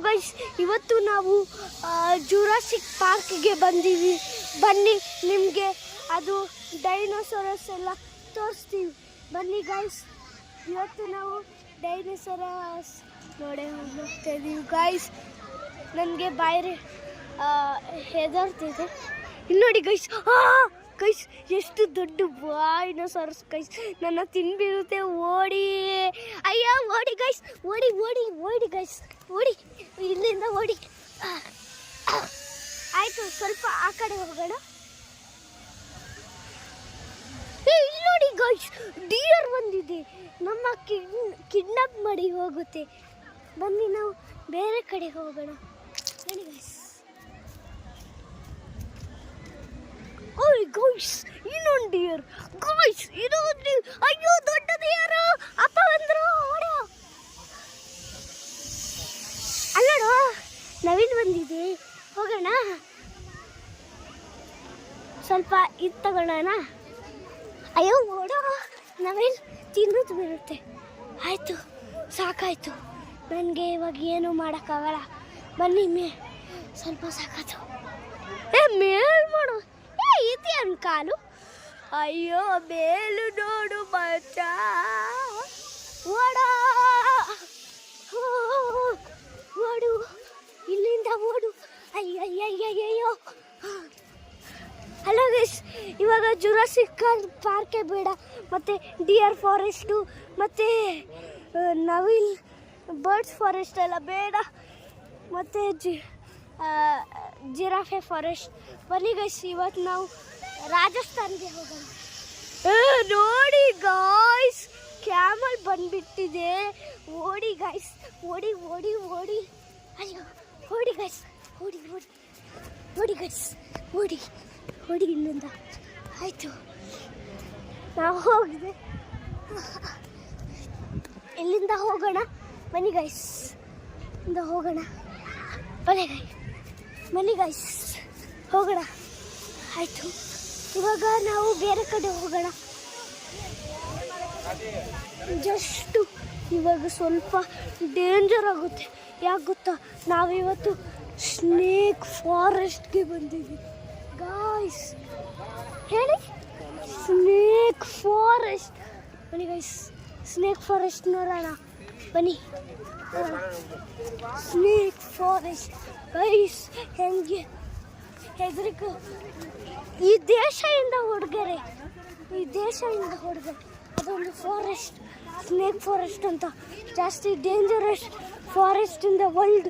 Guys, ಇವತ್ತು ನಾವು Jurassic ಪಾರ್ಕ್ಗೆ ಬಂದೀವಿ. ಬನ್ನಿ, ನಿಮಗೆ ಅದು ಡೈನೋಸಾರಸ್ ಎಲ್ಲ ತೋರಿಸ್ತೀವಿ. ಬನ್ನಿ ಗೈಸ್, ಇವತ್ತು ನಾವು ಡೈನೋಸಾರಸ್ ನೋಡೇ ಹೋಗ್ತಾ ಇದ್ದೀವಿ ಗೈಸ್. ನನಗೆ ಬಾಯಿರೆ ಹೆದರ್ತಿದೆ. ಇಲ್ಲಿ ನೋಡಿ ಗೈಸ್, ಗೈಸ್ ಎಷ್ಟು ದೊಡ್ಡ ಡೈನೋಸಾರಸ್ ಗೈಸ್. ನನ್ನ ತಿನ್ಬಿರುತ್ತೆ. ಓಡಿ, ಅಯ್ಯೋ ಓಡಿ ಗೈಸ್, ಓಡಿ ಓಡಿ ಓಡಿ ಗೈಸ್, ಓಡಿ, ಇಲ್ಲಿಂದ ಓಡಿ. ಆಯಿತು, ಸ್ವಲ್ಪ ಆ ಕಡೆ ಹೋಗೋಣ. ಇಲ್ಲಿ ನೋಡಿ ಗೈಸ್, ಡಿಯರ್ ಬಂದಿದೆ. ನಮ್ಮ ಕಿಡ್ನಾಪ್ ಮಾಡಿ ಹೋಗುತ್ತೆ. ಬನ್ನಿ ನಾವು ಬೇರೆ ಕಡೆ ಹೋಗೋಣ. ನೋಡಿ ಗೈಸ್, ಓಯ್ ಗೈಸ್, ಇನ್ನೊಂದು ಡಿಯರ್ ಗೈಸ್, ಇನ್ನೊಂದು. ಅಯ್ಯೋ ದೊಡ್ಡ ಡಿಯರ್, ಅಪ್ಪ ಬಂದ್ರು, ಓಡೋ. ಅಲ್ಲೋ ನವೀನ್ ಬಂದಿದೆ, ಹೋಗೋಣ. ಸ್ವಲ್ಪ ಇದು ತಗೊಳ್ಳೋಣ. ಅಯ್ಯೋ ಓಡೋ ನವೀನ್, ತಿನ್ನೋದು ಬರುತ್ತೆ. ಆಯಿತು, ಸಾಕಾಯಿತು, ನನಗೆ ಇವಾಗ ಏನೂ ಮಾಡೋಕ್ಕಾಗಲ್ಲ. ಬನ್ನಿ ಸ್ವಲ್ಪ ಸಾಕಾಯ್ತು. ಮೇಲ್ ಮಾಡು, ಇದೆ ಅನ್ ಕಾಲು. ಅಯ್ಯೋ ಮೇಲು ನೋಡು ಮಚ್ಚ, ಓಡೋ ಓಡು, ಇಲ್ಲಿಂದ ಓಡು. ಅಯ್ಯಯ್ಯಯ್ಯಯ್ಯೋ. ಹಲೋ ಗೈಸ್, ಇವಾಗ ಜುರಾಸಿಕ್ ಪಾರ್ಕೇ ಬೇಡ, ಮತ್ತು ಡಿಯರ್ ಫಾರೆಸ್ಟು ಮತ್ತು ನವಿಲ್ ಬರ್ಡ್ಸ್ ಫಾರೆಸ್ಟ್ ಎಲ್ಲ ಬೇಡ, ಮತ್ತು ಜಿರಾಫೆ ಫಾರೆಸ್ಟ್. ಬನ್ನಿ ಗೈಸ್, ಇವತ್ತು ನಾವು ರಾಜಸ್ಥಾನ್ಗೆ ಹೋಗೋಣ. ನೋಡಿ ಗಾಯ್ಸ್, ಕ್ಯಾಮಲ್ ಬಂದ್ಬಿಟ್ಟಿದೆ. ಓಡಿ ಗೈಸ್, ಓಡಿ ಓಡಿ ಓಡಿ. ಅಯ್ಯೋ ಓಡಿ ಗೈಸ್, ಓಡಿ ಓಡಿ ಓಡಿ ಗೈಸ್, ಓಡಿ ಓಡಿ ಇಲ್ಲಿಂದ. ಆಯಿತು, ನಾವು ಹೋಗಿದೆ. ಇಲ್ಲಿಂದ ಹೋಗೋಣ. ಬನ್ನಿ ಗೈಸ್, ಇಂದ ಹೋಗೋಣ. ಬನ್ನಿ ಗೈಸ್, ಹೋಗೋಣ. ಆಯಿತು, ಇವಾಗ ನಾವು ಬೇರೆ ಕಡೆ ಹೋಗೋಣ. ಜಸ್ಟು ಇವಾಗ ಸ್ವಲ್ಪ ಡೇಂಜರ್ ಆಗುತ್ತೆ. ಯಾಕೆ ಗೊತ್ತಾ, ನಾವಿವತ್ತು ಸ್ನೇಕ್ ಫಾರೆಸ್ಟ್ಗೆ ಬಂದಿದ್ದೀವಿ ಗಾಯ್ಸ್. ಹೇಳಿ, ಸ್ನೇಕ್ ಫಾರೆಸ್ಟ್. ಬನ್ನಿ ಗೈಸ್, ಸ್ನೇಕ್ ಫಾರೆಸ್ಟ್ ನೋಡೋಣ. ಬನ್ನಿ, ಸ್ನೇಕ್ ಫಾರೆಸ್ಟ್ ಗೈಸ್. ಹೆಂಗೆ ಹೆದರಿಕ, ಈ ದೇಶದಿಂದ ಹುಡುಗರೆ, ಈ ದೇಶದಿಂದ ಹುಡುಗರೆ. ಅದೊಂದು ಫಾರೆಸ್ಟ್, ಸ್ನೇಕ್ ಫಾರೆಸ್ಟ್ ಅಂತ, ಜಾಸ್ತಿ dangerous forest in the world.